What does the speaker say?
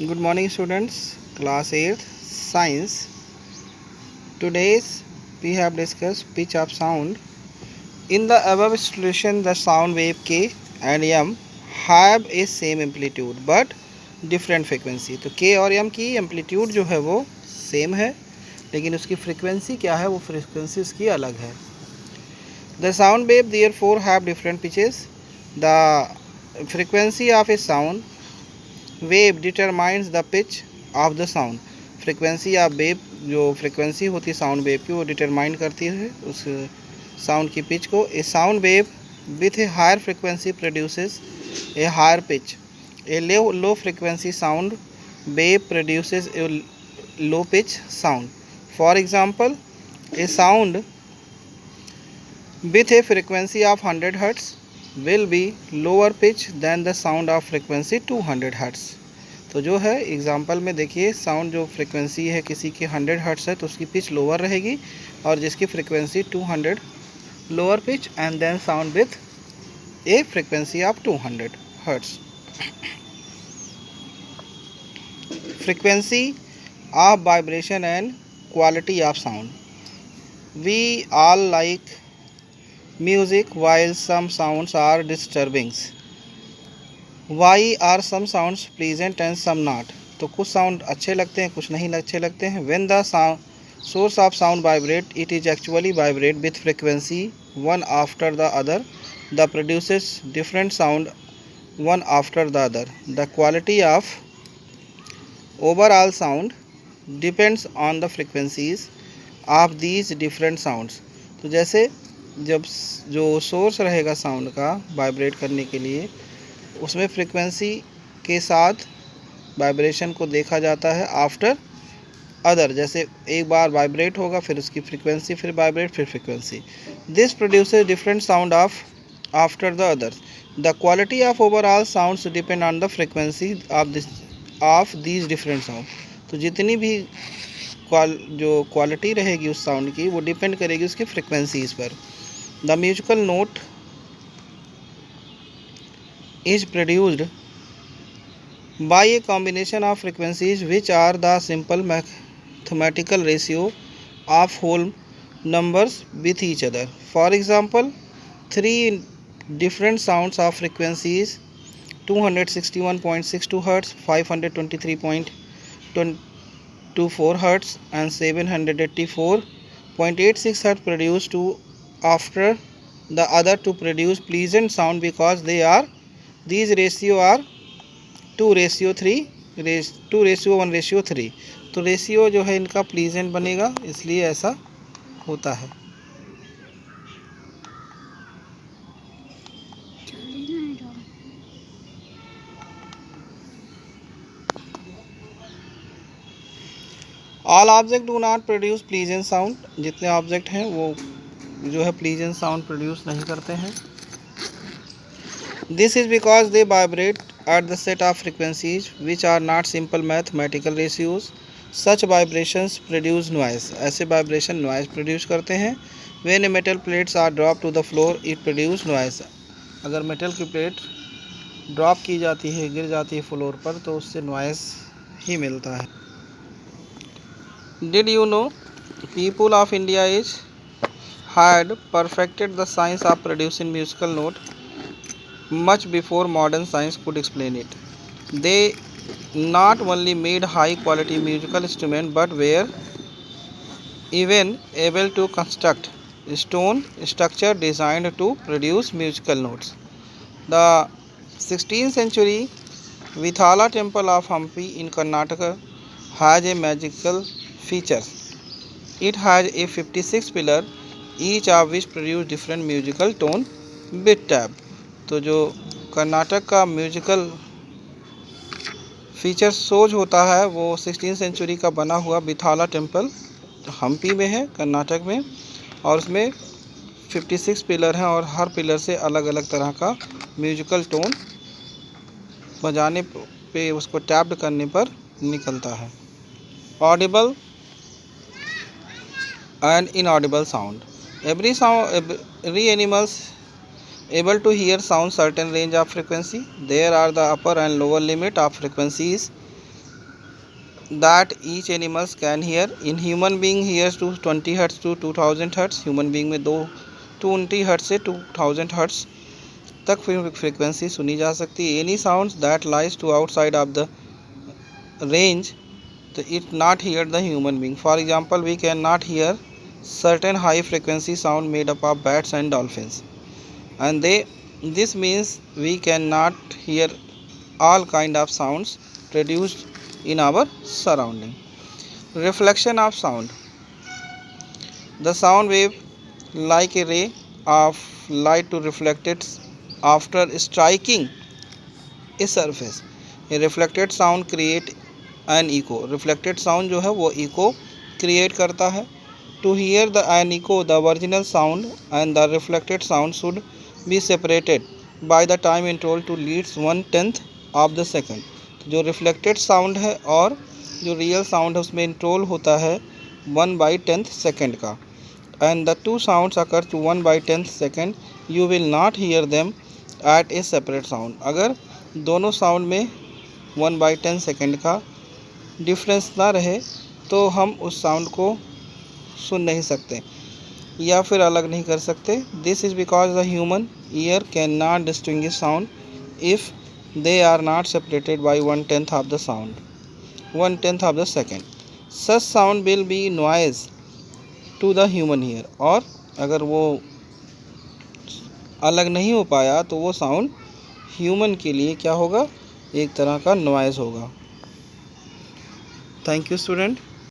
Good morning, students. Class 8th Science. Today's we have discussed pitch of sound. In the above solution, the sound wave K and M have a same amplitude but different frequency. तो K और M की amplitude जो है वो same है, लेकिन उसकी frequency क्या है, वो frequency उसकी अलग है. The sound wave therefore have different pitches. The frequency of a sound wave determines the pitch of the sound. Frequency of wave, जो फ्रिक्वेंसी होती है साउंड वेव की, वो डिटरमाइन करती है उस साउंड की पिच को. A sound wave with a higher frequency produces a higher pitch. A low frequency sound wave produces a low pitch sound. For example, a sound with a frequency of 100 Hz will be lower pitch than the sound of frequency 200 Hz. तो जो है example में देखिए, sound जो frequency है किसी की 100 hertz है तो उसकी पिच लोअर रहेगी, और जिसकी frequency 200 lower pitch and then sound with a frequency of 200 hertz. Frequency of vibration and quality of sound. We all like music while some sounds are disturbing. Why are some sounds pleasant and some not? तो कुछ sound अच्छे लगते हैं, कुछ नहीं अच्छे लगते हैं. When the source of sound vibrate, it is actually vibrate with frequency one after the other. The produces different sound one after the other. The quality of overall sound depends on the frequencies of these different sounds. तो जैसे जब जो source रहेगा sound का vibrate करने के लिए, उसमें फ्रिक्वेंसी के साथ वाइब्रेशन को देखा जाता है आफ्टर अदर. जैसे एक बार वाइब्रेट होगा, फिर उसकी फ्रिक्वेंसी, फिर वाइब्रेट, फिर frequency. This produces different sound of after the others. The quality of overall sounds depend on the frequency of these different sound. तो जितनी भी जो क्वालिटी रहेगी उस साउंड की, वो डिपेंड करेगी उसकी फ्रिक्वेंसीज पर. The musical note is produced by a combination of frequencies which are the simple mathematical ratio of whole numbers with each other. For example, three different sounds of frequencies 261.62 Hz, 523.24 Hz and 784.86 Hz produced two after the other to produce pleasant sound because these ratio are 2:1:3. तो ratio जो है इनका pleasant बनेगा, इसलिए ऐसा होता है. All object do not produce pleasant sound. जितने ऑब्जेक्ट हैं वो जो है प्लीजेंट साउंड प्रोड्यूस नहीं करते हैं. This is because they vibrate at the set of frequencies which are not simple mathematical ratios. Such vibrations produce noise. ऐसे vibration noise produce करते हैं. When a metal plates are drop to the floor it produce noise. अगर metal की plate drop की जाती है, गिर जाती है फ्लोर पर, तो उससे नॉइस ही मिलता है. Did you know people of India is had perfected the science of producing musical note much before modern science could explain it. They not only made high quality musical instruments but were even able to construct stone structure designed to produce musical notes. The 16th century Vithala temple of Hampi in Karnataka has a magical feature. It has a 56 pillar each of which produce different musical tone with tab. तो जो कर्नाटक का musical feature सोज होता है वो 16th century का बना हुआ बिथाला temple Hampi में है, कर्नाटक में, और उसमें 56 पिलर हैं और हर पिलर से अलग अलग तरह का म्यूजिकल टोन बजाने पे, उसको टैप्ड करने पर निकलता है. Audible and inaudible sound. Every animals able to hear sound certain range of frequency. There are the upper and lower limit of frequencies that each animals can hear. In human being hears to 20 hertz to 2000 hertz. Human being में 20 hertz से 2000 hertz तक frequency सुनी जा सकती है. Any sounds that lies to outside of the range, it not hear the human being. For example, we cannot hear certain high frequency sound made up of bats and dolphins, and this means we cannot hear all kind of sounds produced in our surrounding. Reflection of sound. The sound wave like a ray of light to reflected after striking a surface. A reflected sound create an echo. Reflected sound जो है वो echo create करता है. To hear an echo, the original sound and the reflected sound should be separated by the time interval to leads 1/10 of the second. जो reflected sound है और जो real sound है उसमें इंटरवल होता है 1/10 सेकेंड का. And the two sounds occur to 1/10 second. You will not hear them at a separate sound. अगर दोनों साउंड में 1/10 सेकेंड का डिफरेंस ना रहे तो हम उस साउंड को सुन नहीं सकते या फिर अलग नहीं कर सकते. This is because the human ear can not distinguish sound if they are not separated by 1/10 of the sound 1/10 of the second. Such sound will be noise to the human ear. और अगर वो अलग नहीं हो पाया तो वो sound human के लिए क्या होगा, एक तरह का नॉइज़ होगा. Thank you student.